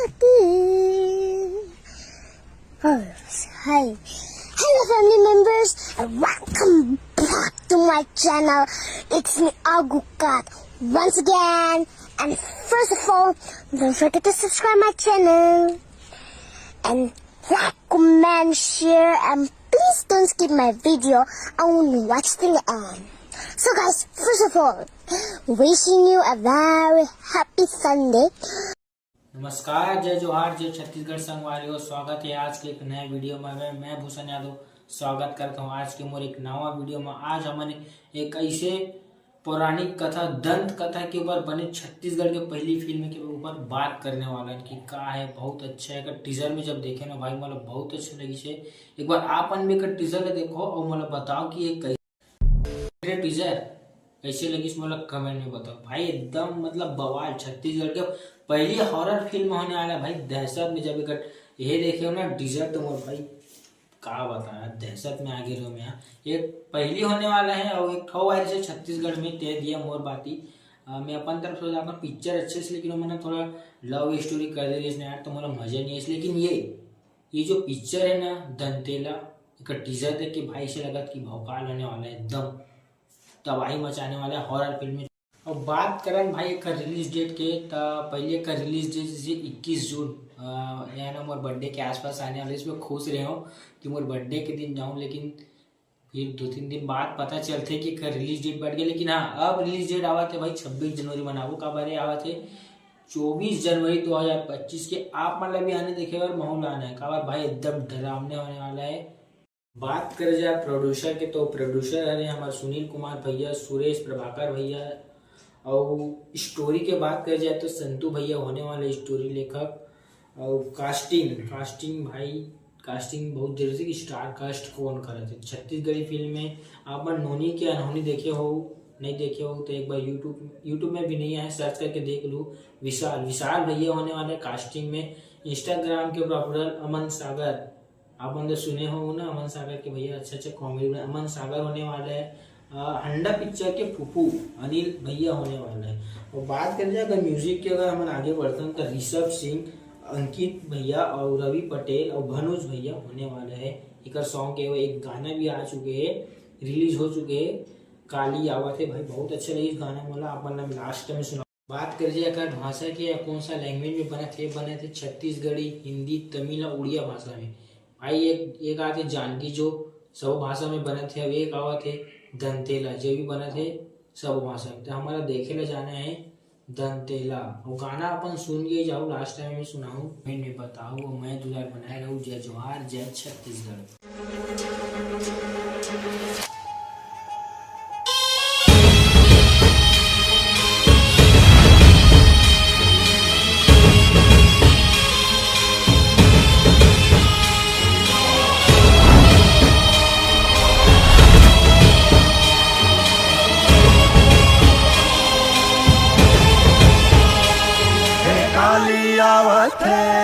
Oh, hi. Hello family members and welcome back to my channel. It's me Agukat once again, and first of all, don't forget to subscribe my channel and like, comment, share, and please don't skip my video. Only watch till the end. So guys, first of all, wishing you a very happy Sunday. नमस्कार, जय जोहार, जय छत्तीसगढ़ संग वालियों। स्वागत है आज के एक नए वीडियो में। मैं भूषण यादव स्वागत करता हूँ आज के मोर एक नवा वीडियो में। आज हमने एक ऐसे पौराणिक कथा, दंत कथा के ऊपर बने छत्तीसगढ़ के पहली फिल्म के ऊपर बात करने वाला है कि का है। बहुत अच्छा है। अगर टीजर में जब देखे ना भाई, मतलब बहुत अच्छी लगी है। एक बार आपन भी टीजर देखो और मतलब बताओ कि ये टीजर कैसे लगी, मतलब कमेंट में बताओ भाई। एकदम मतलब बवाल, छत्तीसगढ़ के पहली हॉरर फिल्म होने वाला है भाई। दहशत में जब ये देखे हो ना टीजर तो मोर भाई का बताया, दहशत में आगे रहो। मैं ये पहली होने वाला है और एक ठो वायरस है छत्तीसगढ़ में तय दिया मोर बाती। मैं अपन तरफ से अपन पिक्चर अच्छे से, लेकिन मैंने थोड़ा लव स्टोरी कर दी इसने यार, तो मतलब मजा नहीं है। लेकिन ये जो पिक्चर है ना दंतेला, एक टीजर देख के भाई ऐसे लगा कि भौकाल होने वाला है, एकदम तबाही मचाने वाला है हॉरर फिल्म में। और बात करें भाई एक रिलीज डेट के, तो पहले का रिलीज डेट 21 जून या ना मोर बर्थडे के आसपास आने वाले। इसमें खुश रहे हो कि मोर बर्थडे के दिन जाऊं, लेकिन फिर 2-3 दिन बाद पता चलते कि रिलीज डेट बढ़ गया। लेकिन हाँ, अब रिलीज डेट आवा थे भाई 26 जनवरी मनाबो का बारे आवा थे 24 जनवरी 2025 के। आप मतलब भी आने देखे और माहौल आना है का भाई, एकदम डरावने होने वाला है। बात करें जाए प्रोड्यूसर के, तो प्रोड्यूसर है हमारे सुनील कुमार भैया, सुरेश प्रभाकर भैया। और स्टोरी के बात करें जाए तो संतू भैया होने वाले स्टोरी लेखक। और कास्टिंग भाई, कास्टिंग बहुत जरूरी कि स्टार कास्ट कौन करे थे छत्तीसगढ़ी फिल्म में। आप नोनी के अनहोनी देखे हो, नहीं देखे हो तो एक बार यूट्यूब में भी नहीं है, सर्च करके देख लो। विशाल भैया होने वाले कास्टिंग में। इंस्टाग्राम के पॉपुलर अमन सागर, आप अंदर सुने हो ना अमन सागर के भैया, अच्छे कॉमेडी में अमन सागर होने वाला है। हंडा पिक्चर के फूफू अनिल भैया होने वाला है। और बात करें जाए अगर म्यूजिक के, अगर हम आगे बढ़ते हैं तो ऋषभ सिंह, अंकित भैया और रवि पटेल और भनुज भैया होने वाला है। एक सॉन्ग के एक गाना भी आ चुके हैं, रिलीज हो चुके हैं, काली आवत है भाई, बहुत अच्छा लगी इस गाना। मतलब आप लास्ट टाइम सुना। बात करिए अगर भाषा के, कौन सा लैंग्वेज में बने थे छत्तीसगढ़ी, हिंदी, तमिल और उड़िया भाषा में भाई। एक आते जानकी जो सब भाषा में बने थे, अब एक आवा थे दंतेला जो भी बने थे सब भाषा में। तो हमारा देखे ला जाना है दंतेला। और गाना अपन सुन के जाओ, लास्ट टाइम में सुनाऊं, मैंने बताओ मैं दुलार बनाए रहूं। जय जोहार, जय छत्तीसगढ़। काली आवत है